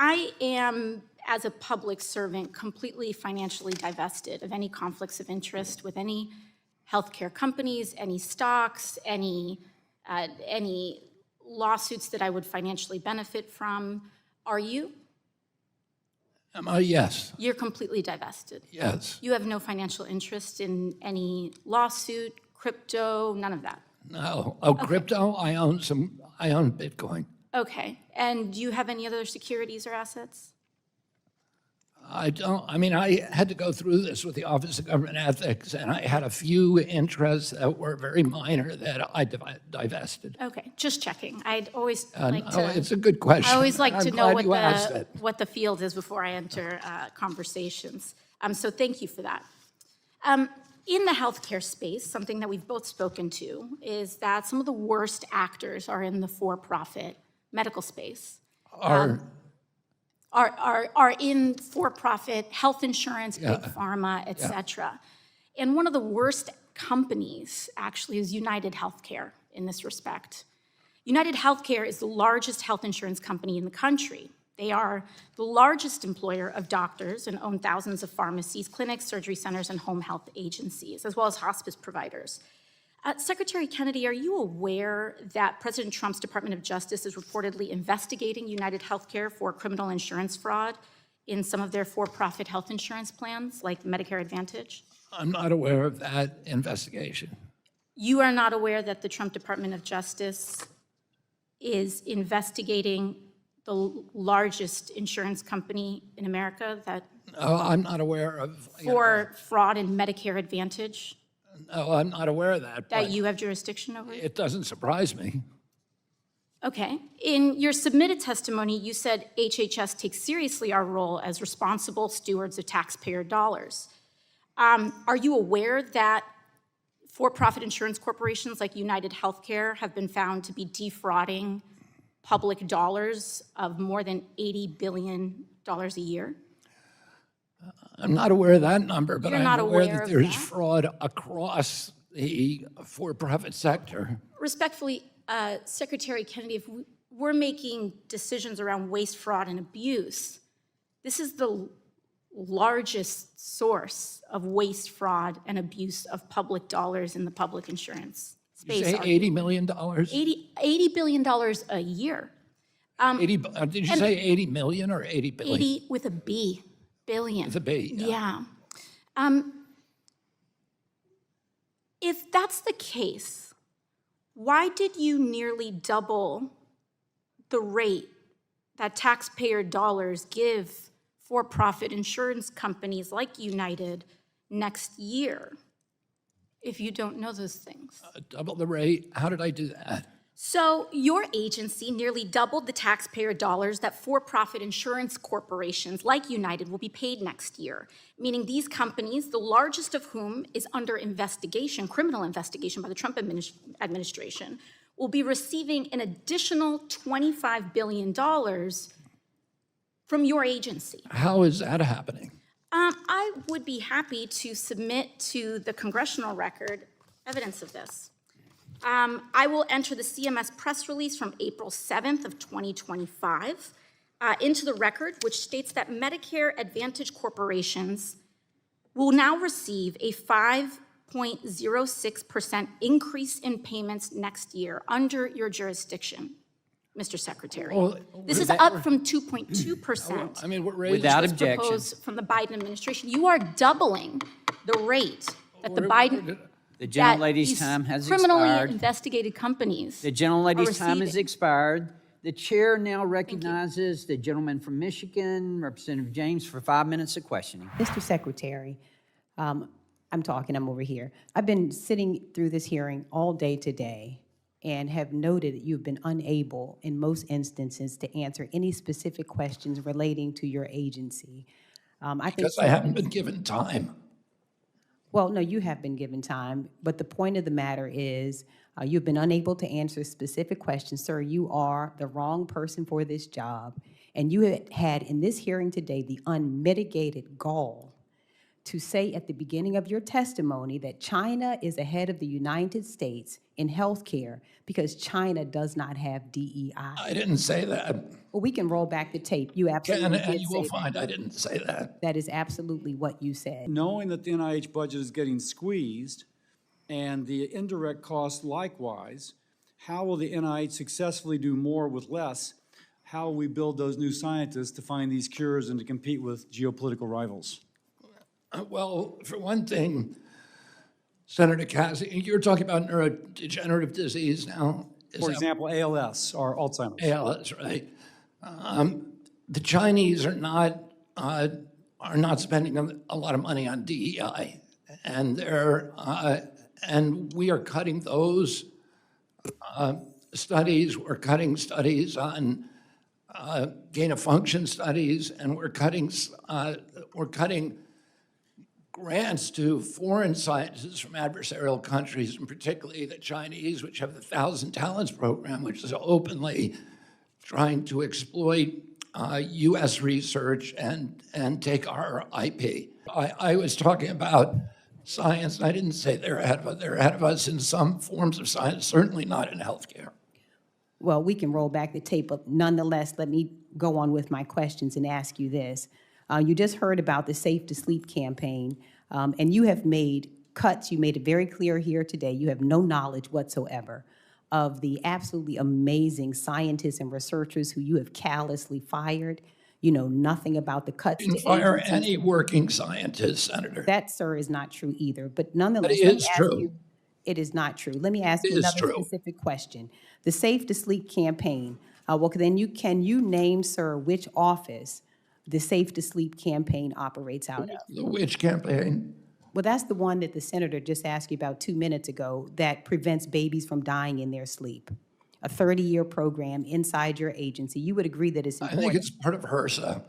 I am, as a public servant, completely financially divested of any conflicts of interest with any healthcare companies, any stocks, any lawsuits that I would financially benefit from. Are you? Yes. You're completely divested. Yes. You have no financial interest in any lawsuit, crypto, none of that. No. Oh, okay. Crypto? I own Bitcoin. Okay. And do you have any other securities or assets? I don't. I mean, I had to go through this with the Office of Government Ethics, and I had a few interests that were very minor that I divested. Okay, just checking. I'd always like to. No, it's a good question. I always like to know what the field is before I enter conversations. So thank you for that. In the healthcare space, something that we've both spoken to is that some of the worst actors are in the for-profit medical space. Are in for-profit health insurance, big pharma, et cetera. And one of the worst companies actually is United Healthcare in this respect. United Healthcare is the largest health insurance company in the country. They are the largest employer of doctors and own thousands of pharmacies, clinics, surgery centers, and home health agencies, as well as hospice providers. Secretary Kennedy, are you aware that President Trump's Department of Justice is reportedly investigating United Healthcare for criminal insurance fraud in some of their for-profit health insurance plans, like Medicare Advantage? I'm not aware of that investigation. You are not aware that the Trump Department of Justice is investigating the largest insurance company in America that No, I'm not aware of. For fraud in Medicare Advantage? No, I'm not aware of that. That you have jurisdiction over? It doesn't surprise me. Okay. In your submitted testimony, you said HHS takes seriously our role as responsible stewards of taxpayer dollars. Are you aware that for-profit insurance corporations like United Healthcare have been found to be defrauding public dollars of more than $80 billion a year? I'm not aware of that number, but I'm aware that there's fraud across the for-profit sector. Respectfully, Secretary Kennedy, if we're making decisions around waste, fraud, and abuse, this is the largest source of waste, fraud, and abuse of public dollars in the public insurance space. You say $80 million? $80 billion a year. Did you say 80 million or 80 billion? 80 with a B. Billion. With a B, yeah. If that's the case, why did you nearly double the rate that taxpayer dollars give for-profit insurance companies like United next year, if you don't know those things? Double the rate? How did I do that? So your agency nearly doubled the taxpayer dollars that for-profit insurance corporations like United will be paid next year, meaning these companies, the largest of whom is under investigation, criminal investigation by the Trump administration, will be receiving an additional $25 billion from your agency. How is that happening? I would be happy to submit to the congressional record evidence of this. I will enter the CMS press release from April 7th of 2025 into the record, which states that Medicare Advantage corporations will now receive a 5.06% increase in payments next year under your jurisdiction, Mr. Secretary. Well, this is up from 2.2%. I mean, what rate Without is objection. Proposed from the Biden administration. You are doubling the rate that the Biden... The gentlelady's time has criminally expired. investigated companies. The gentlelady's time has receiving. expired. The chair now recognizes the gentleman from Michigan, Representative James, for 5 minutes of questioning. Mr. Secretary, I'm over here. I've been sitting through this hearing all day today and have noted that you've been unable, in most instances, to answer any specific questions relating to your agency. Because I haven't been given time. Well, no, you have been given time, but the point of the matter is you've been unable to answer specific questions. Sir, you are the wrong person for this job, and you had in this hearing today the unmitigated gall to say at the beginning of your testimony that China is ahead of the United States in healthcare because China does not have DEI. I didn't say that. Well, we can roll back the tape. You absolutely And did you say will that. find I didn't say that. That is absolutely what you said. Knowing that the NIH budget is getting squeezed and the indirect costs likewise, how will the NIH successfully do more with less? How will we build those new scientists to find these cures and to compete with geopolitical rivals? Well, for one thing, Senator Cassidy, you're talking about neurodegenerative disease now? For example, ALS or Alzheimer's. ALS, right? The Chinese are not spending a lot of money on DEI, and and we are cutting those studies. We're cutting studies on gain of function studies, and we're cutting grants to foreign scientists from adversarial countries, and particularly the Chinese, which have the 1,000 Talents program, which is openly trying to exploit U.S. research and take our IP. I was talking about science, and I didn't say they're ahead of us. They're ahead of us in some forms of science, certainly not in healthcare. Well, we can roll back the tape, but nonetheless, let me go on with my questions and ask you this. You just heard about the Safe to Sleep campaign, and you have made cuts. You made it very clear here today. You have no knowledge whatsoever of the absolutely amazing scientists and researchers who you have callously fired. You know nothing about the cuts. You can fire any working scientist, Senator. That, sir, is not true either. But nonetheless, But it let me is ask true. you, it is not true. Let me ask It you is another true. specific question. The Safe to Sleep campaign. Well, then can you name, sir, which office the Safe to Sleep campaign operates out of? The which campaign? Well, that's the one that the senator just asked you about 2 minutes ago that prevents babies from dying in their sleep. A 30-year program inside your agency. You would agree that it's I important. think it's part of HRSA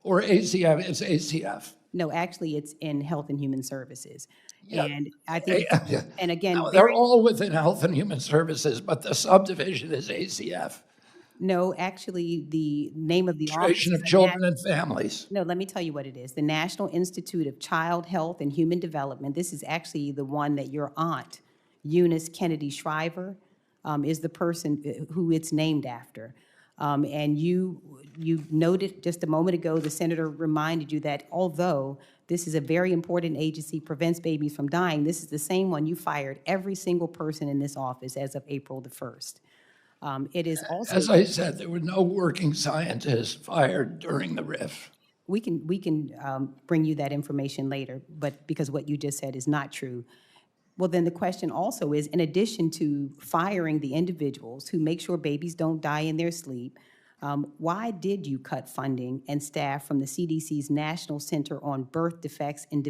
or ACF. It's ACF. No, actually, it's in Health and Human Services. Yeah. And I think, Yeah. and again, No, they're all within Health and Human Services, but the subdivision is ACF. no, actually, the name of the office Administration is of the Children and Families. No, let me tell you what it is. The National Institute of Child Health and Human Development. This is actually the one that your aunt, Eunice Kennedy Shriver, is the person who it's named after. And you noted just a moment ago, the senator reminded you that although this is a very important agency, prevents babies from dying, this is the same one you fired every single person in this office as of April the 1st. It is also, As I said, there were no working scientists fired during the RIF. we can bring you that information later, but because what you just said is not true. Well, then the question also is, in addition to firing the individuals who make sure babies don't die in their sleep, why did you cut funding and staff from the CDC's National Center on Birth Defects and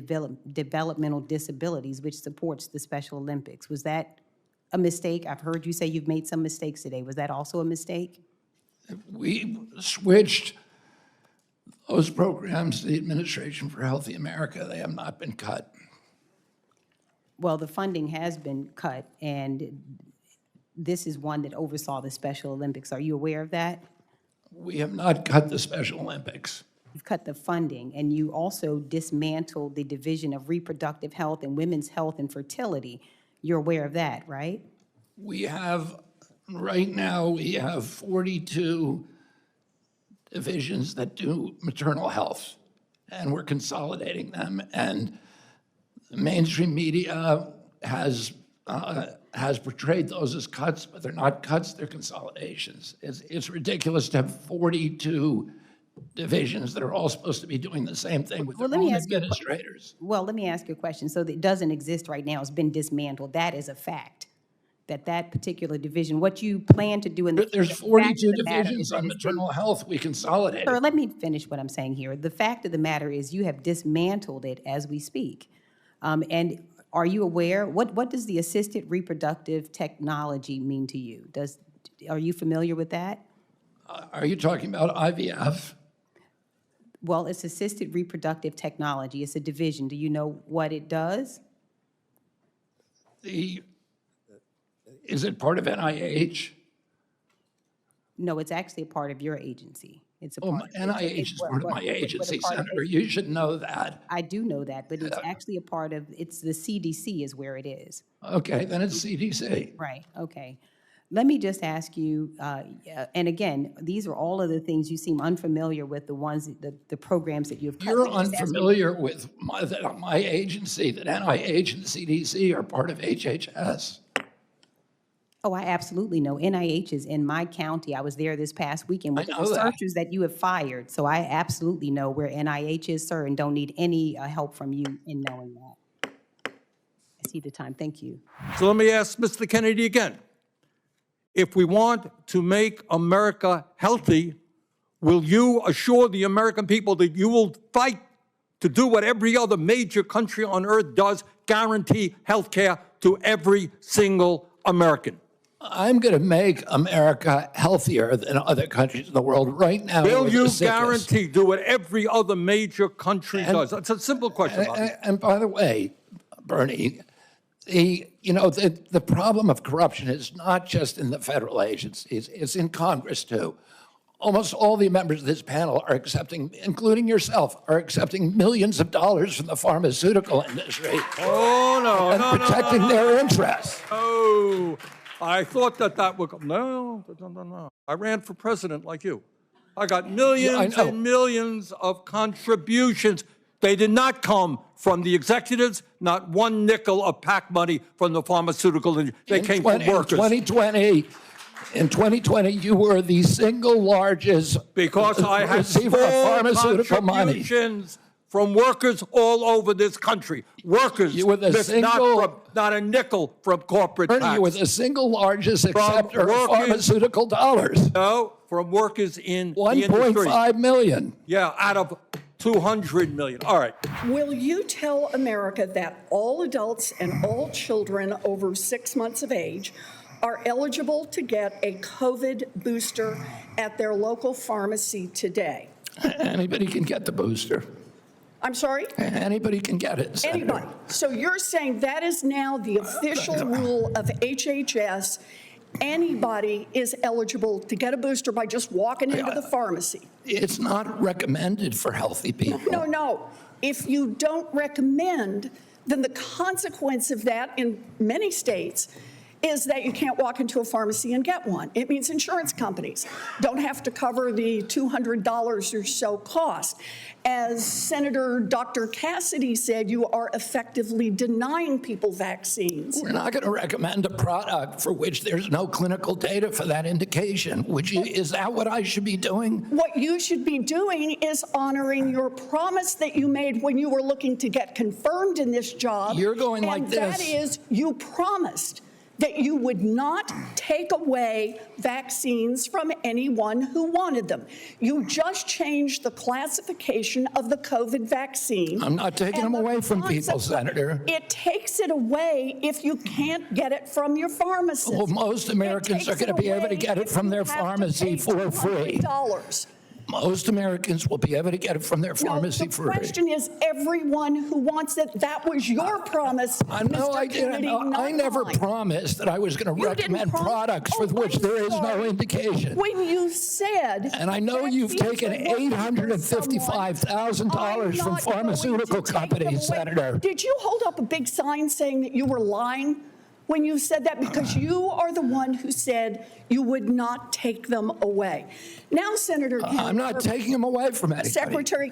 Developmental Disabilities, which supports the Special Olympics? Was that a mistake? I've heard you say you've made some mistakes today. Was that also a mistake? We switched those programs to the Administration for Healthy America. They have not been cut. Well, the funding has been cut, and this is one that oversaw the Special Olympics. Are you aware of that? We have not cut the Special Olympics. You've cut the funding, and you also dismantled the Division of Reproductive Health and Women's Health and Fertility. You're aware of that, right? We have, right now, we have 42 divisions that do maternal health, and we're consolidating them. And the mainstream media has portrayed those as cuts, but they're not cuts, they're consolidations. It's ridiculous to have 42 divisions that are all supposed to be doing the same thing with their own administrators. Well, let me ask you a question. So it doesn't exist right now. It's been dismantled. That is a fact, that particular division, what you plan to do in the There's the fact 42 of the matter divisions is that on it's been- maternal health. We consolidated. Sir, let me finish what I'm saying here. The fact of the matter is you have dismantled it as we speak. And are you aware, what does the assisted reproductive technology mean to you? Are you familiar with that? Are you talking about IVF? Well, it's assisted reproductive technology. It's a division. Do you know what it does? Is it part of NIH? No, it's actually a part of your agency. It's a Well, part. NIH is part of my agency, Senator. You should know that. I do know that, but it's actually a part of, it's the CDC is where it is. Okay, then it's CDC. Right, okay. Let me just ask you, and again, these are all of the things you seem unfamiliar with, the ones, the programs that you've cut. You're Let me just ask you- unfamiliar with my agency, that NIH and CDC are part of HHS. Oh, I absolutely know. NIH is in my county. I was there this past weekend with the I know that. researchers that you have fired. So I absolutely know where NIH is, sir, and don't need any help from you in knowing that. I see the time. Thank you. So let me ask Mr. Kennedy again. If we want to make America healthy, will you assure the American people that you will fight to do what every other major country on earth does, guarantee health care to every single American? I'm going to make America healthier than other countries in the world right now. Will we're the you sickest. guarantee do what every other major country does? That's a simple question. Bobby. And by the way, Bernie, the problem of corruption is not just in the federal agencies, it's in Congress too. Almost all the members of this panel are accepting, including yourself, are accepting millions of dollars from the pharmaceutical industry Oh, no, and no, no, protecting no, no. their interests. Oh, I thought that would come. No. I ran for president like you. I got millions know. and millions of contributions. They did not come from the executives, not one nickel of PAC money from the pharmaceutical industry. They came from workers. In 2020, you were the single largest Because I had receiver of small pharmaceutical money. contributions from workers all over this country. Workers, You were the not a nickel from corporate Bernie, you were PACs. the single largest acceptor of workers- pharmaceutical dollars. No, from workers in the industry. 1.5 million. Yeah, out of 200 million. All right. Will you tell America that all adults and all children over 6 months of age are eligible to get a COVID booster at their local pharmacy today? Anybody can get the booster. I'm sorry? Anybody can get it, Senator. Anybody. So you're saying that is now the official rule of HHS. Anybody is eligible to get a booster by just walking into the pharmacy? It's not recommended for healthy people. No. If you don't recommend, then the consequence of that in many states is that you can't walk into a pharmacy and get one. It means insurance companies don't have to cover the $200 or so cost. As Senator Dr. Cassidy said, you are effectively denying people vaccines. We're not going to recommend a product for which there's no clinical data for that indication. Is that what I should be doing? What you should be doing is honoring your promise that you made when you were looking to get confirmed in this job. You're going like and this. that is, you promised that you would not take away vaccines from anyone who wanted them. You just changed the classification of the COVID vaccine. I'm not taking them And the away from people, consequence- Senator. It takes it away if you can't get it from your pharmacist. Well, most Americans are going to be able to get it from their pharmacy for free. $200. Most Americans will be able to get it from their pharmacy No, free. the question is everyone who wants it. That was your promise, I know Mr. I didn't. Kennedy, I not never mine. promised that I was going to You didn't recommend promise- products Oh, for which I'm there is no sorry. indication. When you said. And I know you've vaccines taken are working for $855,000 someone, from I'm not pharmaceutical going to take them companies, away. Senator. Did you hold up a big sign saying that you were lying when you said that? Because you are the one who said you would not take them away. Now, Senator Kennedy. I'm not taking them away from anybody. Secretary,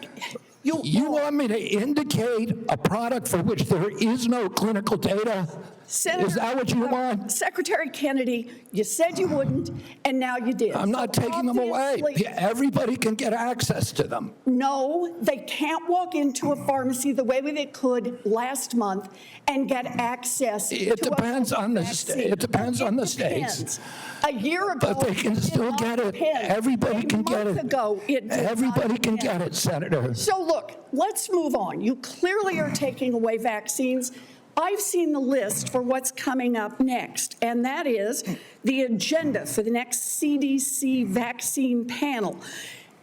you want me to indicate a product for which there is no clinical data? Senator, Is that what you want? Secretary Kennedy, you said you wouldn't, and now you did. I'm not So taking them away. obviously- Everybody can get access to them. No, they can't walk into a pharmacy the way they could last month and get access It to a depends on the vaccine. It depends on the It states. depends. A year ago, But they can it did still not get it. depend. Everybody can get A it. month ago, it did not Everybody can depend. get it, Senator. So look, let's move on. You clearly are taking away vaccines. I've seen the list for what's coming up next, and that is the agenda for the next CDC vaccine panel.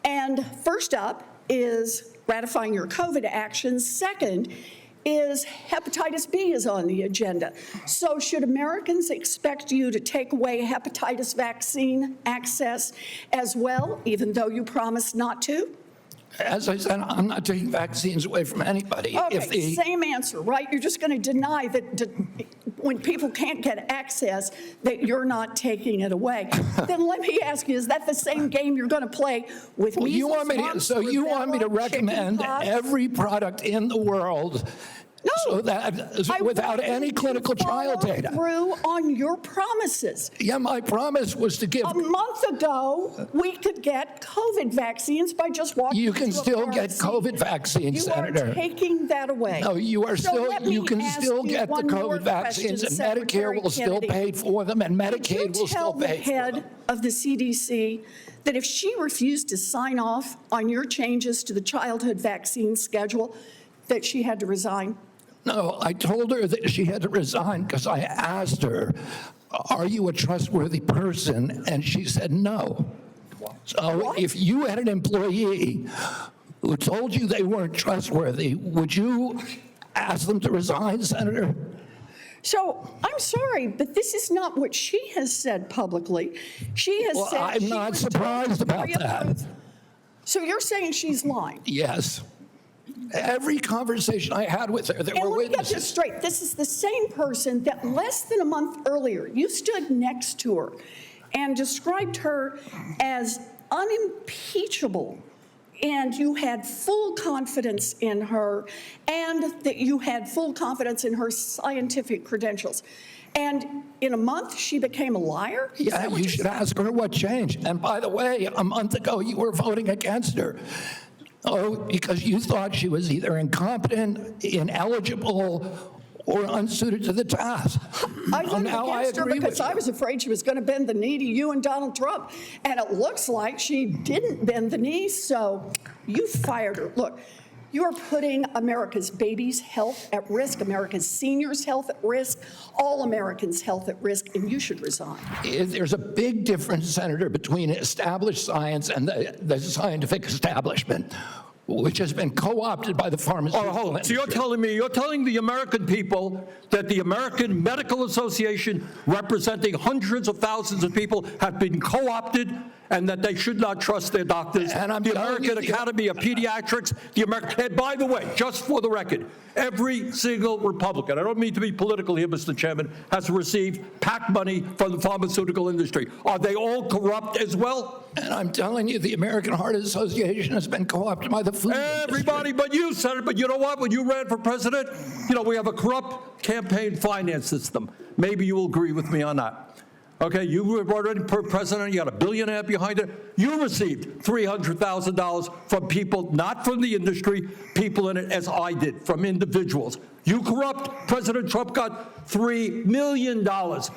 And first up is ratifying your COVID actions. Second is hepatitis B is on the agenda. So should Americans expect you to take away hepatitis vaccine access as well, even though you promised not to? As I said, I'm not taking vaccines away from anybody. Okay, same answer, right? You're just going to deny that when people can't get access, that you're not taking it away. Then let me ask you, is that the same game you're going to play with measles, you want me to, mumps, so you want me to rubella, recommend chickenpox? every product in the world so that I without want any you to clinical trial follow data? through on your promises. Yeah, my promise was to give. A month ago, we could get COVID vaccines by just walking You can into a still get pharmacy. COVID vaccines, You Senator. are taking that away. No, you are So still, let me you can ask still you get the one more COVID vaccines, and question, Medicare Secretary will still Kennedy. pay for them, and Medicaid will still pay Did you tell for the them. head of the CDC that if she refused to sign off on your changes to the childhood vaccine schedule, that she had to resign? No, I told her that she had to resign because I asked her, are you a trustworthy person? And she said no. So if you had an employee who told you they weren't trustworthy, would you ask them to resign, Senator? So I'm sorry, but this is not what she has said publicly. She has Well, said I'm she not was surprised about that. pre-approved. So you're saying she's lying? Yes. Every conversation I had with her, there And were let me get this witnesses. straight. This is the same person that less than a month earlier, you stood next to her and described her as unimpeachable, and you had full confidence in her, and that you had full confidence in her scientific credentials. And in a month, she became a liar? Is Yeah, that what you you're should saying? ask her what changed. And by the way, a month ago, you were voting against her. Oh, because you thought she was either incompetent, ineligible, or unsuited to the task. I voted Now I against her agree with because I you. was afraid she was going to bend the knee to you and Donald Trump. And it looks like she didn't bend the knee, so you fired her. Look, you're putting America's babies' health at risk, America's seniors' health at risk, all Americans' health at risk, and you should resign. There's a big difference, Senator, between established science and the scientific establishment, which has been co-opted by the pharmaceutical All right, hold on. So you're industry. telling me, you're telling the American people that the American Medical Association, representing hundreds of thousands of people, have been co-opted and that they should not trust their doctors? And I'm the telling American you, Academy of Pediatrics, the American, and by the way, just for the record, every single Republican, I don't mean to be political here, Mr. Chairman, has received PAC money from the pharmaceutical industry. Are they all corrupt as well? And I'm telling you, the American Heart Association has been co-opted by the food Everybody industry. but you, Senator. But you know what? When you ran for president, you know, we have a corrupt campaign finance system. Maybe you will agree with me on that. Okay, you were already president, you got $1.5 billion behind it. You received $300,000 from people, not from the industry, people in it, as I did, from individuals. You corrupt. President Trump got $3 million.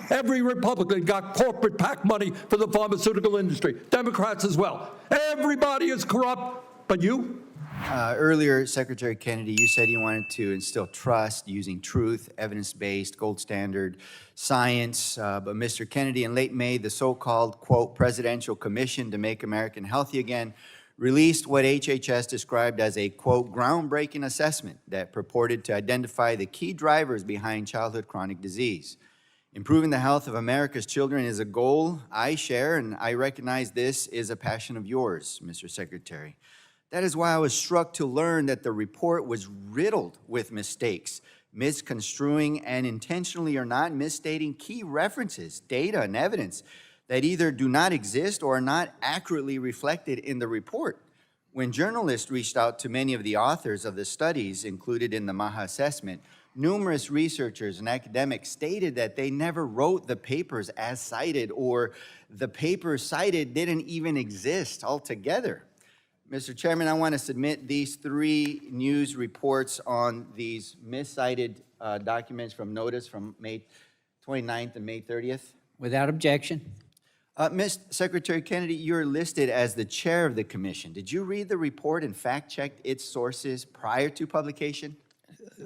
Every Republican got corporate PAC money for the pharmaceutical industry. Democrats as well. Everybody is corrupt, but you? Earlier, Secretary Kennedy, you said you wanted to instill trust using truth, evidence-based, gold standard science. But Mr. Kennedy, in late May, the so-called, quote, Presidential Commission to Make America Healthy Again released what HHS described as a, quote, groundbreaking assessment that purported to identify the key drivers behind childhood chronic disease. Improving the health of America's children is a goal I share, and I recognize this is a passion of yours, Mr. Secretary. That is why I was struck to learn that the report was riddled with mistakes, misconstruing and intentionally or not misstating key references, data, and evidence that either do not exist or are not accurately reflected in the report. When journalists reached out to many of the authors of the studies included in the MAHA assessment, numerous researchers and academics stated that they never wrote the papers as cited, or the papers cited didn't even exist altogether. Mr. Chairman, I want to submit these 3 news reports on these miscited documents from notice from May 29th and May 30th. Without objection. Ms. Secretary Kennedy, you're listed as the chair of the commission. Did you read the report and fact-check its sources prior to publication?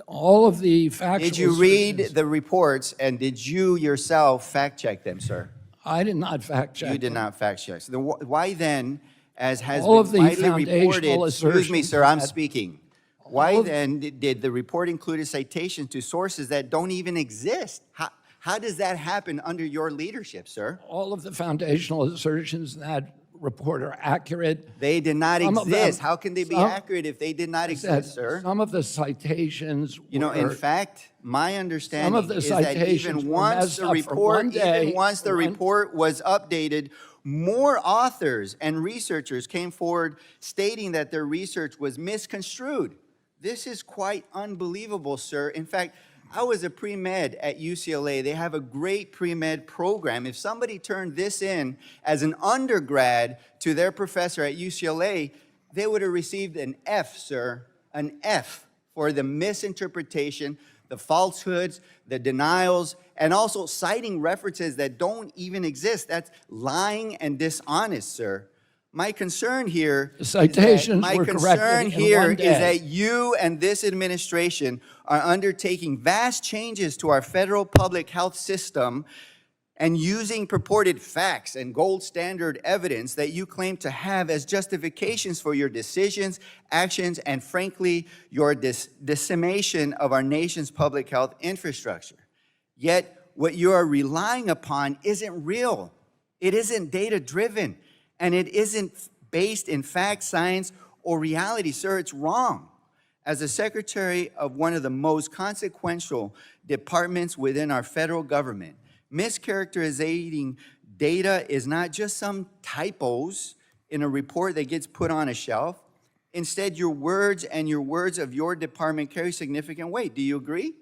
All of the factual Did you read sources- the reports, and did you yourself fact-check them, sir? I did not fact check. You did not fact-check. So why then, as has All been of the widely foundational reported, excuse me, assertions sir, I'm that- speaking. Why then did the report include a citation to sources that don't even exist? How does that happen under your leadership, sir? All of the foundational assertions in that report are accurate. They did not Some of them- exist. How can they be some- accurate if they did not exist, sir? Some of the citations You know, in were- fact, my understanding the is that citations even were once messed the up for report, one day, even once the one- report was updated, more authors and researchers came forward stating that their research was misconstrued. This is quite unbelievable, sir. In fact, I was a pre-med at UCLA. They have a great pre-med program. If somebody turned this in as an undergrad to their professor at UCLA, they would have received an F, sir, an F for the misinterpretation, the falsehoods, the denials, and also citing references that don't even exist. That's lying and dishonest, sir. My concern here The citations were corrected in one day. is that you and this administration are undertaking vast changes to our federal public health system and using purported facts and gold standard evidence that you claim to have as justifications for your decisions, actions, and frankly, your decimation of our nation's public health infrastructure. Yet, what you are relying upon isn't real. It isn't data-driven. And it isn't based in fact, science, or reality. Sir, it's wrong. As a secretary of one of the most consequential departments within our federal government, mischaracterizing data is not just some typos in a report that gets put on a shelf. Instead, your words and your words of your department carry significant weight. Do you agree?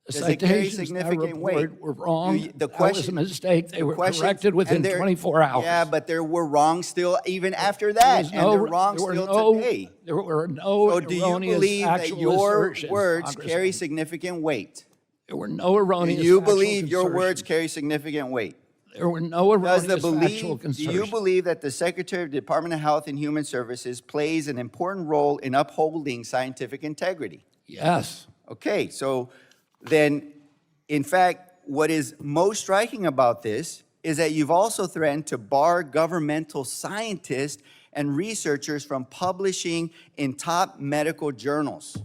The Does it carry citations in that significant weight? report were wrong. The That was a mistake. They were corrected within 24 hours. Yeah, but they were wrong still even after that, and they're wrong still today. There were no So do you erroneous believe that factual your assertions, words Congressman. carry significant weight? There were no Do erroneous you factual believe your words assertions. carry significant weight? There were no Do erroneous you factual believe that the Secretary of the Department of Health and Human Services plays an important role in upholding scientific integrity? Yes. Okay, so then, in fact, what is most striking about this is that you've also threatened to bar governmental scientists and researchers from publishing in top medical journals.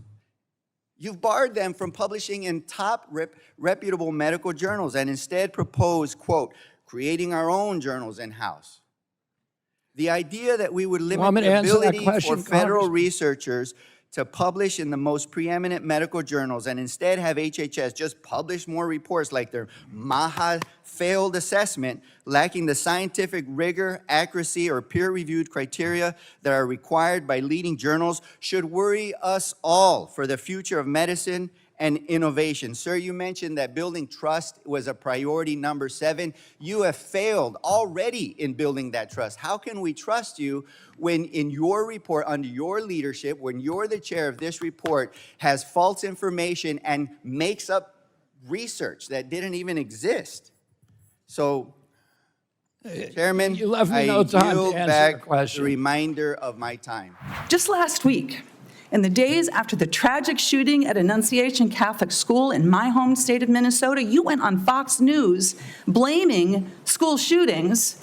You've barred them from publishing in top reputable medical journals and instead proposed, quote, creating our own journals in-house. The idea that we would limit me to the answer that ability question, for federal Congressman? researchers to publish in the most preeminent medical journals and instead have HHS just publish more reports like their MAHA failed assessment, lacking the scientific rigor, accuracy, or peer-reviewed criteria that are required by leading journals should worry us all for the future of medicine and innovation. Sir, you mentioned that building trust was a priority number 7. You have failed already in building that trust. How can we trust you when in your report, under your leadership, when you're the chair of this report, has false information and makes up research that didn't even exist? So, Chairman, You left me I no time to yield answer the back question. the reminder of my time. Just last week, in the days after the tragic shooting at Annunciation Catholic School in my home state of Minnesota, you went on Fox News blaming school shootings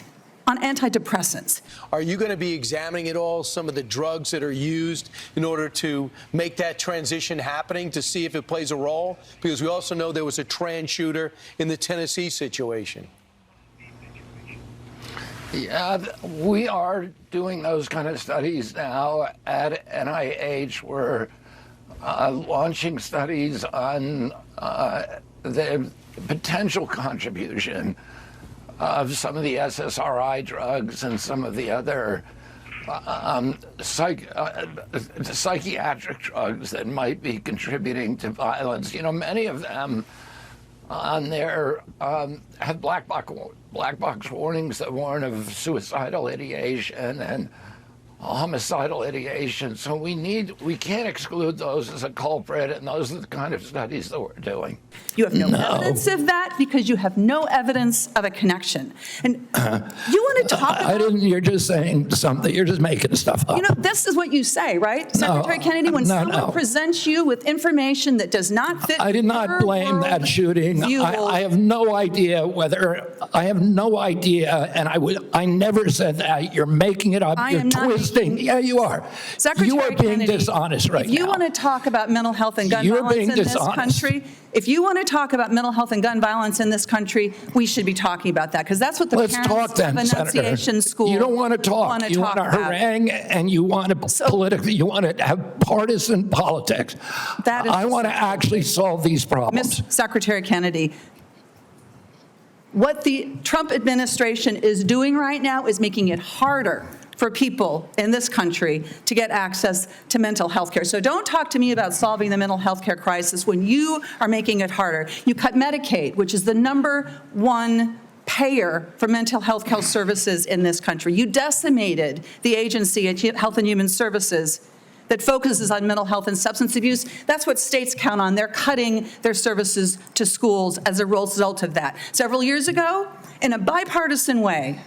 on antidepressants. Are you going to be examining at all some of the drugs that are used in order to make that transition happening to see if it plays a role? Because we also know there was a trans shooter in the Tennessee situation. Yeah, we are doing those kind of studies now at NIH. We're launching studies on the potential contribution of some of the SSRI drugs and some of the other psychiatric drugs that might be contributing to violence. You know, many of them on there had black box warnings that warn of suicidal ideation and homicidal ideation. So we can't exclude those as a culprit, and those are the kind of studies that we're doing. You have no evidence of that because you have no evidence of a connection. And you want to talk about... You're just saying something. You're just making stuff up. You know, this is what you say, right? Secretary Kennedy, when someone presents you with information that does not fit I did not your blame that shooting. worldview, I have no idea whether, I have no idea, and I never said that. You're making it up. I You're am not making being, yeah, you are. Secretary You are being Kennedy, dishonest right now. If you want to talk about mental health and gun You're violence being in this dishonest. country, if you want to talk about mental health and gun violence in this country, we should be talking about that, because that's what the Let's parents talk then, of Senator. Annunciation School You don't want to talk. want to You want to talk about. harangue, and you want to politically. You want to have partisan politics. That is I want to actually solve these problems. Ms. Secretary Kennedy, what the Trump administration is doing right now is making it harder for people in this country to get access to mental health care. So don't talk to me about solving the mental health care crisis when you are making it harder. You cut Medicaid, which is the #1 payer for mental health care services in this country. You decimated the agency at Health and Human Services that focuses on mental health and substance abuse. That's what states count on. They're cutting their services to schools as a result of that. Several years ago, in a bipartisan way,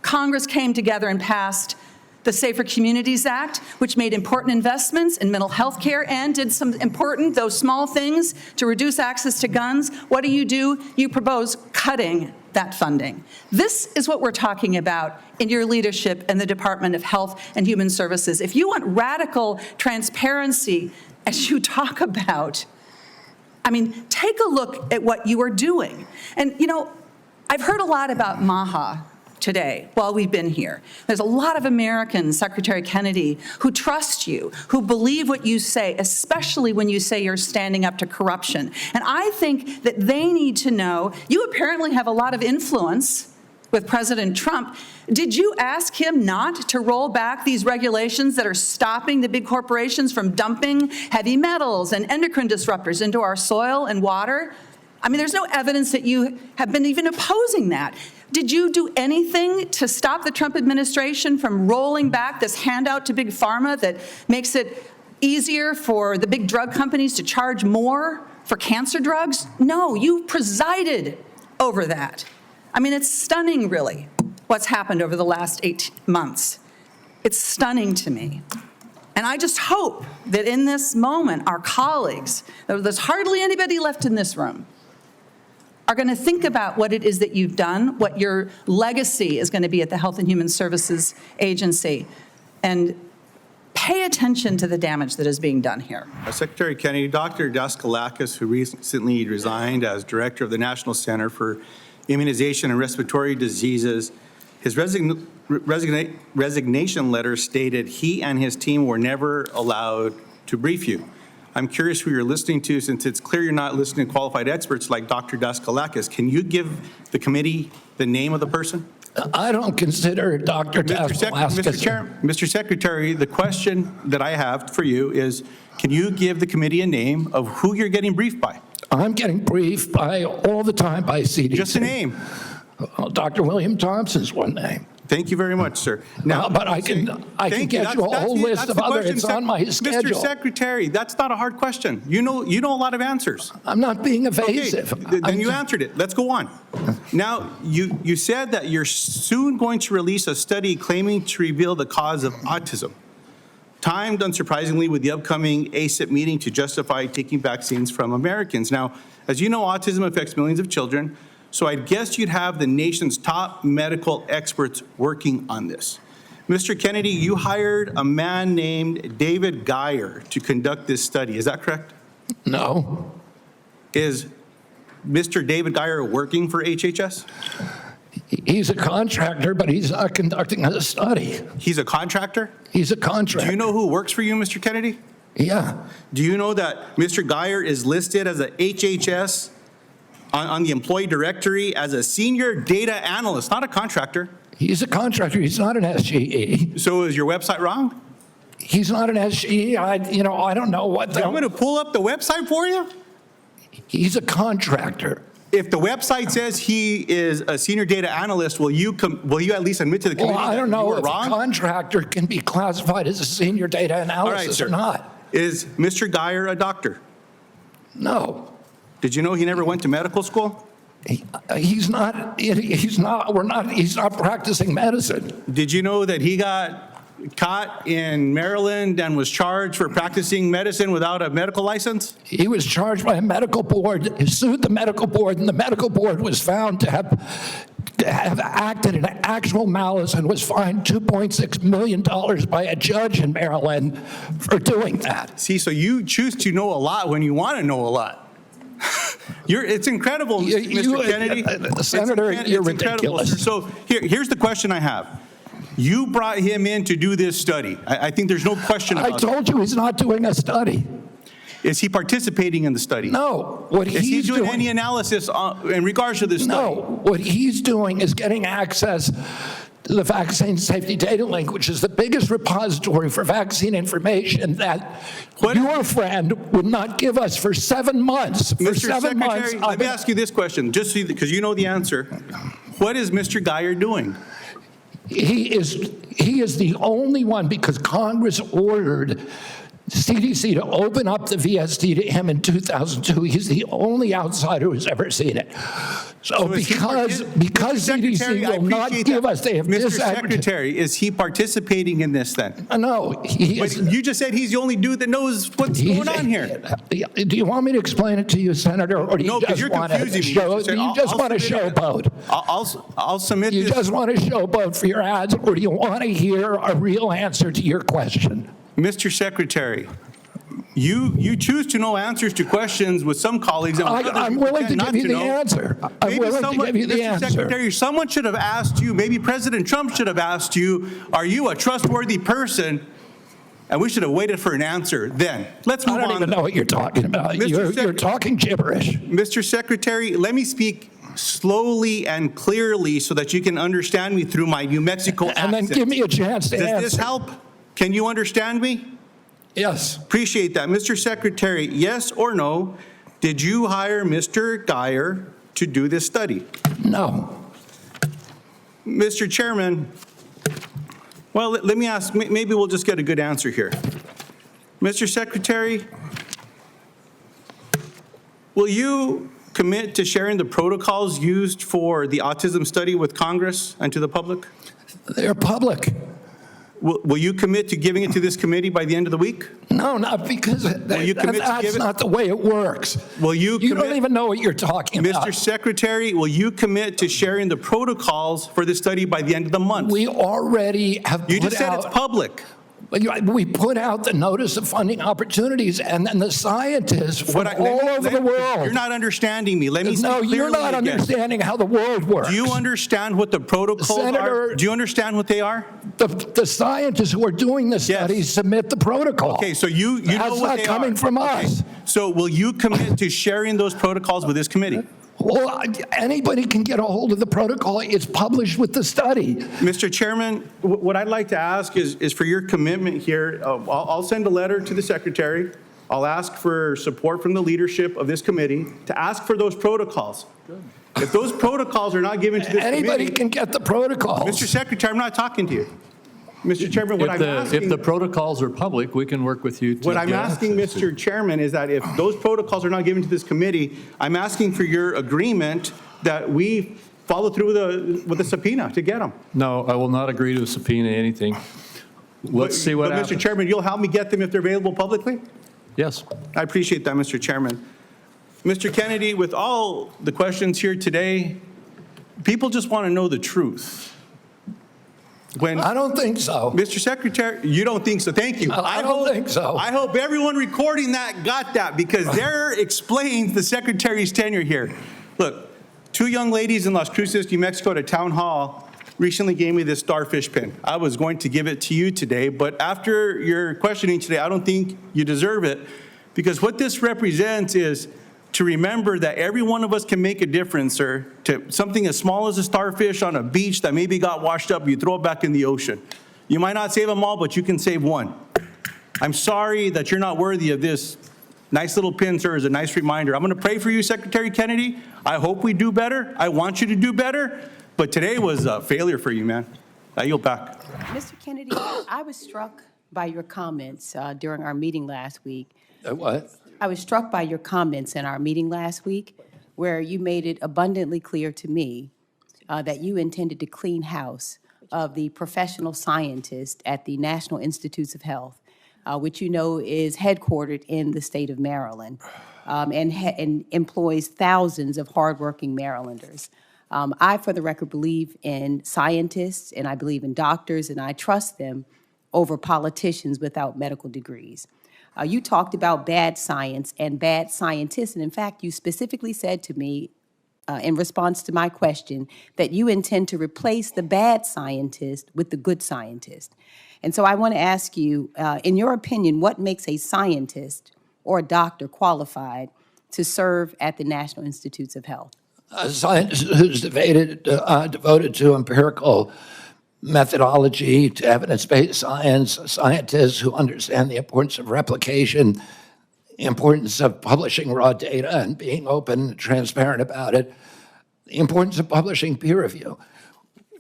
Congress came together and passed the Safer Communities Act, which made important investments in mental health care and did some important, though small things, to reduce access to guns. What do? You propose cutting that funding. This is what we're talking about in your leadership in the Department of Health and Human Services. If you want radical transparency, as you talk about, I mean, take a look at what you are doing. And, you know, I've heard a lot about MAHA today while we've been here. There's a lot of Americans, Secretary Kennedy, who trust you, who believe what you say, especially when you say you're standing up to corruption. And I think that they need to know, you apparently have a lot of influence with President Trump. Did you ask him not to roll back these regulations that are stopping the big corporations from dumping heavy metals and endocrine disruptors into our soil and water? I mean, there's no evidence that you have been even opposing that. Did you do anything to stop the Trump administration from rolling back this handout to big pharma that makes it easier for the big drug companies to charge more for cancer drugs? No, you presided over that. I mean, it's stunning, really, what's happened over the last 8 months. It's stunning to me. And I just hope that in this moment, our colleagues, there's hardly anybody left in this room, are going to think about what it is that you've done, what your legacy is going to be at the Health and Human Services Agency, and pay attention to the damage that is being done here. Secretary Kennedy, Dr. Daskalakis, who recently resigned as director of the National Center for Immunization and Respiratory Diseases, his resignation letter stated he and his team were never allowed to brief you. I'm curious who you're listening to, since it's clear you're not listening to qualified experts like Dr. Daskalakis. Can you give the committee the name of the person? I don't consider Dr. Daskalakis. Mr. Secretary, the question that I have for you is, can you give the committee a name of who you're getting briefed by? I'm getting briefed by all the time by CDC. Just a name. Dr. William Thompson's one name. Thank you very much, sir. Now, but I can get you a whole list of other. It's on my schedule. Mr. Secretary, that's not a hard question. You know a lot of answers. I'm not being evasive. Okay, then you answered it. Let's go on. Now, you said that you're soon going to release a study claiming to reveal the cause of autism, timed unsurprisingly with the upcoming ACIP meeting to justify taking vaccines from Americans. Now, as you know, autism affects millions of children. So I guess you'd have the nation's top medical experts working on this. Mr. Kennedy, you hired a man named David Geyer to conduct this study. Is that correct? No. Is Mr. David Geyer working for HHS? He's a contractor, but he's not conducting a study. He's a contractor? He's a contractor. Do you know who works for you, Mr. Kennedy? Yeah. Do you know that Mr. Geyer is listed as a HHS on the employee directory as a senior data analyst, not a contractor? He's a contractor. He's not an SGE. So is your website wrong? He's not an SGE. I don't know what. I'm going to pull up the website for you. He's a contractor. If the website says he is a senior data analyst, will you at least admit to the committee Well, I don't know if wrong? a contractor can be classified as a senior data analyst or not. Is Mr. Geyer a doctor? No. Did you know he never went to medical school? He's not practicing medicine. Did you know that he got caught in Maryland and was charged for practicing medicine without a medical license? He was charged by a medical board, he sued the medical board, and the medical board was found to have have acted in actual malice and was fined $2.6 million by a judge in Maryland for doing that. See, so you choose to know a lot when you want to know a lot. It's incredible, Mr. Kennedy. Senator, you're It's incredible, ridiculous. sir. So here's the question I have. You brought him in to do this study. I think there's no question I about that. told you he's not doing a study. Is he participating in the study? No, what Is he he's doing doing, any analysis in regards to this study? no, what he's doing is getting access to the Vaccine Safety Data Link, which is the biggest repository for vaccine information that your friend would not give us for 7 months. For Mr. 7 months, Secretary, let me ask you this question, just because you know the answer. What is Mr. Geyer doing? he is the only one, because Congress ordered CDC to open up the VSD to him in 2002. He's the only outsider who's ever seen it. So is he because Secretary, CDC I will not appreciate give that. us, they have Mr. disaggregated. Secretary, is he participating in this then? No, he But is. you just said he's the only dude that knows what's going on here. Do you want me to explain it to you, Senator, or do you No, because just you're want to confusing me. show? Mr. Do you I'll just want to submit it. showboat? I'll submit You this. just want to showboat for your ads, or do you want to hear a real answer to your question? Mr. Secretary, you choose to know answers to questions with some colleagues. And with others I'm you willing to pretend not give you the know. answer. I'm Maybe willing to someone- give you the Mr. answer. Secretary, someone should have asked you, maybe President Trump should have asked you, are you a trustworthy person? And we should have waited for an answer then. Let's move I on. don't even know what you're talking about. Mr. You're talking gibberish. Mr. Secretary, let me speak slowly and clearly so that you can understand me through my New Mexico accent. And then give me a chance to Does answer. this help? Can you understand me? Yes. Appreciate that. Mr. Secretary, yes or no, did you hire Mr. Geyer to do this study? No. Mr. Chairman, well, let me ask, maybe we'll just get a good answer here. Mr. Secretary, will you commit to sharing the protocols used for the autism study with Congress and to the public? They're public. Will you commit to giving it to this committee by the end of the week? No, not because you commit to that's give it- not the way it works. Will you You don't commit- even know what you're talking about. Mr. Secretary, will you commit to sharing the protocols for this study by the end of the month? We already have You put just said out. it's public. We put out the notice of funding opportunities, and then the scientists from Let all me- over the world. You're not understanding me. Let me speak No, clearly you're not again. understanding how the world works. Do you understand what the protocols are? Senator- Do you understand what they are? The scientists who are doing the studies submit the protocol. Okay, so you know That's what not they coming are. from Okay, us. So will you commit to sharing those protocols with this committee? Well, anybody can get a hold of the protocol. It's published with the study. Mr. Chairman, what I'd like to ask is for your commitment here. I'll send a letter to the secretary. I'll ask for support from the leadership of this committee to ask for those protocols. If those protocols are not given to this Anybody committee, can get the protocols. Mr. Secretary, I'm not talking to you. Mr. Chairman, what I'm If asking, the protocols are public, we can work with you to what I'm get asking, access to- Mr. Chairman, is that if those protocols are not given to this committee, I'm asking for your agreement that we follow through with the subpoena to get them. No, I will not agree to subpoena anything. Let's see what But happens. Mr. Chairman, you'll help me get them if they're available publicly? Yes. I appreciate that, Mr. Chairman. Mr. Kennedy, with all the questions here today, people just want to know the truth. When I don't think so. Mr. Secretary, you don't think so? Thank you. I don't think so. I hope everyone recording that got that, because there explains the Secretary's tenure here. Look, 2 young ladies in Las Cruces, New Mexico, at a town hall recently gave me this starfish pin. I was going to give it to you today, but after your questioning today, I don't think you deserve it, because what this represents is to remember that every one of us can make a difference, sir, to something as small as a starfish on a beach that maybe got washed up, you throw it back in the ocean. You might not save them all, but you can save one. I'm sorry that you're not worthy of this. Nice little pin, sir, is a nice reminder. I'm going to pray for you, Secretary Kennedy. I hope we do better. I want you to do better. But today was a failure for you, man. I yield back. Mr. Kennedy, I was struck by your comments during our meeting last week. What? I was struck by your comments in our meeting last week, where you made it abundantly clear to me that you intended to clean house of the professional scientist at the National Institutes of Health, which you know is headquartered in the state of Maryland and employs thousands of hardworking Marylanders. I, for the record, believe in scientists, and I believe in doctors, and I trust them over politicians without medical degrees. You talked about bad science and bad scientists, and in fact, you specifically said to me, in response to my question, that you intend to replace the bad scientist with the good scientist. And so I want to ask you, in your opinion, what makes a scientist or a doctor qualified to serve at the National Institutes of Health? A scientist who's devoted to empirical methodology, to evidence-based science, scientists who understand the importance of replication, the importance of publishing raw data and being open and transparent about it, the importance of publishing peer review.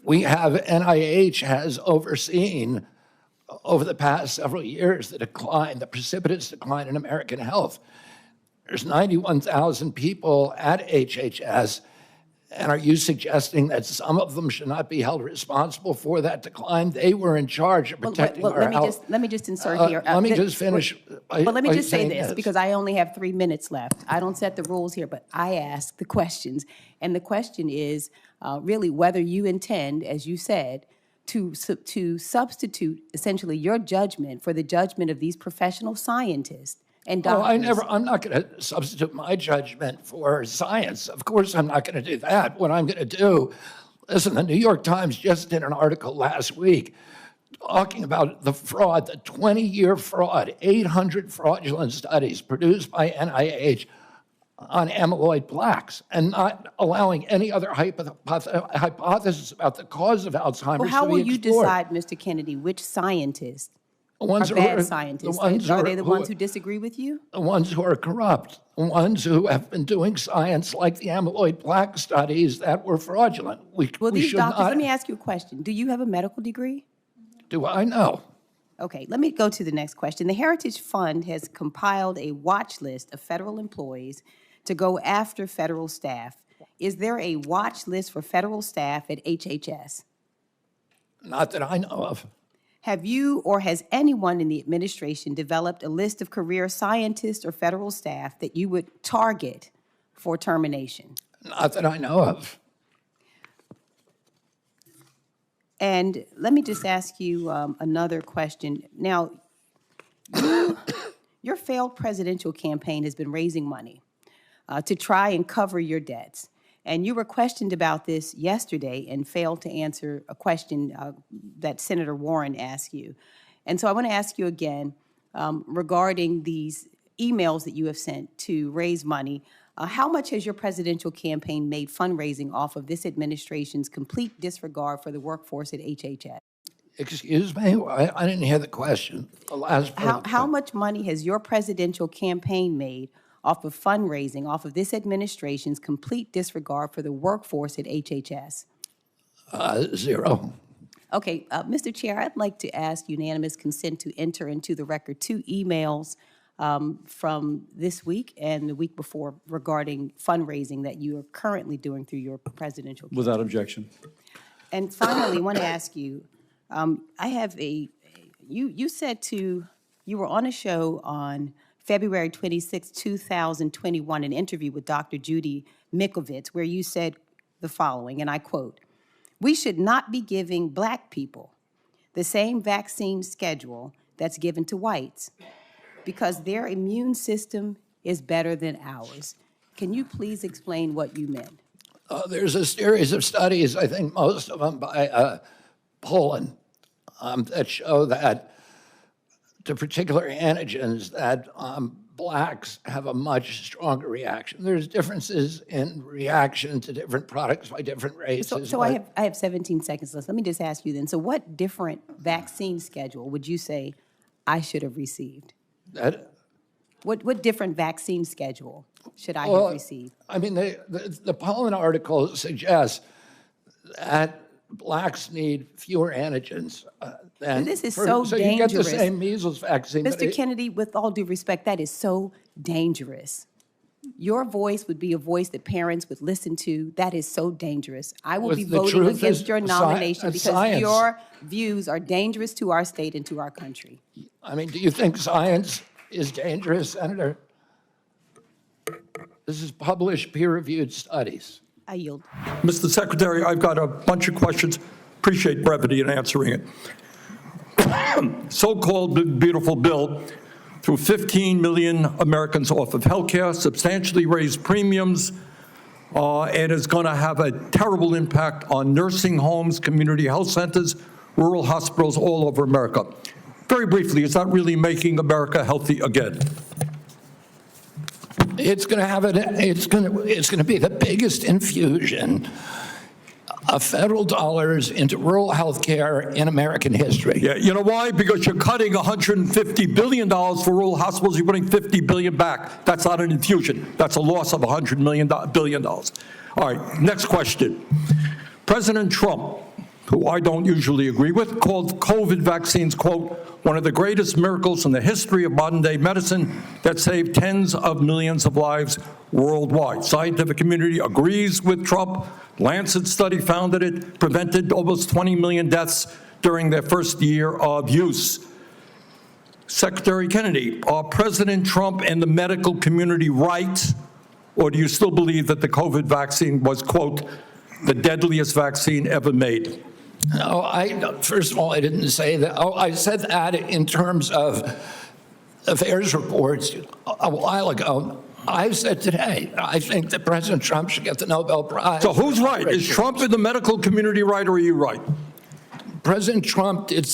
We have, NIH has overseen over the past several years the precipitous decline in American health. There's 91,000 people at HHS, and are you suggesting that some of them should not be held responsible for that decline? They were in charge of protecting our health. Let me just insert here. Let me just finish. But let me just say saying this, because I only have 3 minutes left. I don't set the rules here, but I ask the questions. And the question is really whether you intend, as you said, to substitute essentially your judgment for the judgment of these professional scientists and doctors. I'm not going to substitute my judgment for science. Of course, I'm not going to do that. What I'm going to do, listen, the New York Times just did an article last week talking about the fraud, the 20-year fraud, 800 fraudulent studies produced by NIH on amyloid plaques, and not allowing any other hypothesis about the cause of Alzheimer's. Well, how to be will you explored. decide, Mr. Kennedy, which scientists The ones are who bad scientists? Are they the ones who disagree with you? The ones who are corrupt, the ones who have been doing science like the amyloid plaque studies that were fraudulent. Well, we these should doctors, not. let me ask you a question. Do you have a medical degree? Do I know? Okay, let me go to the next question. The Heritage Fund has compiled a watch list of federal employees to go after federal staff. Is there a watch list for federal staff at HHS? Not that I know of. Have you or has anyone in the administration developed a list of career scientists or federal staff that you would target for termination? Not that I know of. And let me just ask you another question. Now, your failed presidential campaign has been raising money to try and cover your debts. And you were questioned about this yesterday and failed to answer a question that Senator Warren asked you. And so I want to ask you again regarding these emails that you have sent to raise money. How much has your presidential campaign made fundraising off of this administration's complete disregard for the workforce at HHS? Excuse me? I didn't hear the question. The last part. How much money has your presidential campaign made off of fundraising, off of this administration's complete disregard for the workforce at HHS? Zero. Okay, Mr. Chair, I'd like to ask unanimous consent to enter into the record 2 emails from this week and the week before regarding fundraising that you are currently doing through your presidential campaign. Without objection. And finally, I want to ask you, I have you said you were on a show on February 26, 2021, an interview with Dr. Judy Mikovits, where you said the following, and I quote, "We should not be giving Black people the same vaccine schedule that's given to whites because their immune system is better than ours." Can you please explain what you meant? There's a series of studies, I think most of them by Poland, that show that to particular antigens that Blacks have a much stronger reaction. There's differences in reaction to different products by different races. So I have 17 seconds left. Let me just ask you then, so what different vaccine schedule would you say I should have received? What different vaccine schedule should I have received? I mean, the Poland article suggests that Blacks need fewer antigens than... This is so dangerous. So you get the same measles vaccine. Mr. Kennedy, with all due respect, that is so dangerous. Your voice would be a voice that parents would listen to. That is so dangerous. I will be voting against your nomination because your views are dangerous to our state and to our country. I mean, do you think science is dangerous, Senator? This is published peer-reviewed studies. I yield. Mr. Secretary, I've got a bunch of questions. Appreciate brevity in answering it. So-called big, beautiful bill threw 15 million Americans off of health care, substantially raised premiums, and is going to have a terrible impact on nursing homes, community health centers, rural hospitals all over America. Very briefly, is that really making America healthy again? It's going to have it's going to be the biggest infusion of federal dollars into rural health care in American history. Yeah, you know why? Because you're cutting $150 billion for rural hospitals, you're putting $50 billion back. That's not an infusion. That's a loss of $100 billion. All right, next question. President Trump, who I don't usually agree with, called COVID vaccines, quote, one of the greatest miracles in the history of modern-day medicine that saved tens of millions of lives worldwide. Scientific community agrees with Trump. Lancet study found that it prevented almost 20 million deaths during their first year of use. Secretary Kennedy, are President Trump and the medical community right, or do you still believe that the COVID vaccine was, quote, the deadliest vaccine ever made? No, first of all, I didn't say that. Oh, I said that in terms of affairs reports a while ago. I said today, I think that President Trump should get the Nobel Prize. So who's right? Is Trump in the medical community right, or are you right? President Trump did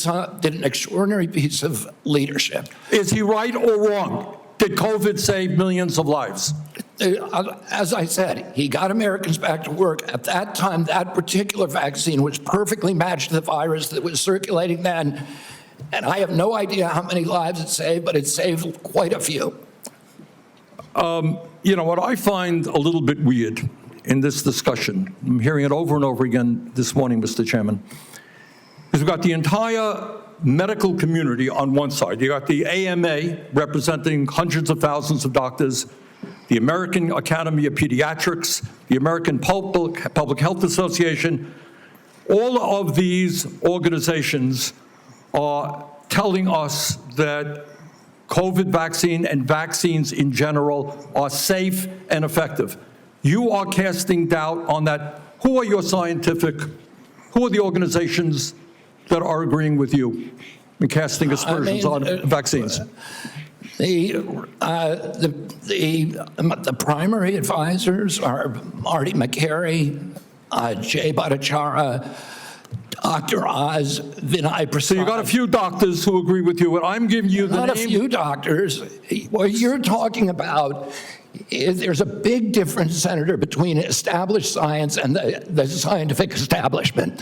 an extraordinary piece of leadership. Is he right or wrong? Did COVID save millions of lives? As I said, he got Americans back to work. At that time, that particular vaccine was perfectly matched to the virus that was circulating then. And I have no idea how many lives it saved, but it saved quite a few. You know, what I find a little bit weird in this discussion, I'm hearing it over and over again this morning, Mr. Chairman, is we've got the entire medical community on one side. You got the AMA representing hundreds of thousands of doctors, the American Academy of Pediatrics, the American Public Health Association. All of these organizations are telling us that COVID vaccine and vaccines in general are safe and effective. You are casting doubt on that. Who are who are the organizations that are agreeing with you in casting aspersions on vaccines? The primary advisors are Marty McCary, Jay Bhattacharya, Dr. Oz, Vinay Prasad. So you got a few doctors who agree with you, and I'm giving you the Not name. a few doctors. What you're talking about is there's a big difference, Senator, between established science and the scientific establishment,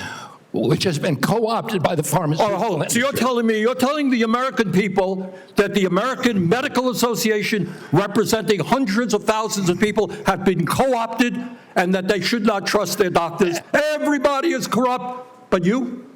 which has been co-opted by the pharmaceutical hold on. industry. So you're telling the American people that the American Medical Association, representing hundreds of thousands of people, have been co-opted and that they should not trust their doctors. Everybody is corrupt, but you?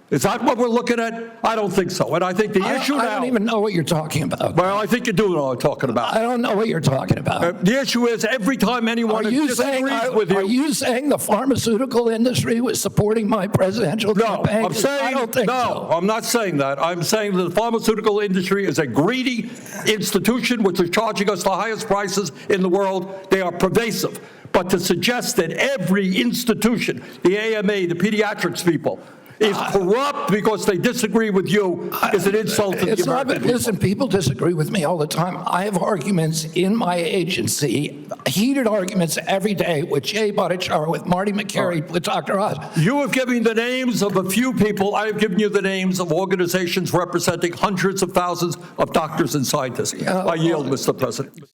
Is that what we're looking at? I don't think so. And I think the issue now... I don't even know what you're talking about. Well, I think you do know what I'm talking about. I don't know what you're talking about. The issue is every time anyone disagrees with you... Are you saying the pharmaceutical industry was supporting my presidential campaign? I'm saying, I don't think so. I'm not saying that. I'm saying that the pharmaceutical industry is a greedy institution which is charging us the highest prices in the world. They are pervasive. But to suggest that every institution, the AMA, the pediatrics people, is corrupt because they disagree with you is an insult to the American people. Listen, people disagree with me all the time. I have arguments in my agency, heated arguments every day with Jay Bhattacharya, with Marty McCary, with Dr. Oz. You have given the names of a few people. I have given you the names of organizations representing hundreds of thousands of doctors and scientists. I yield, Mr. President.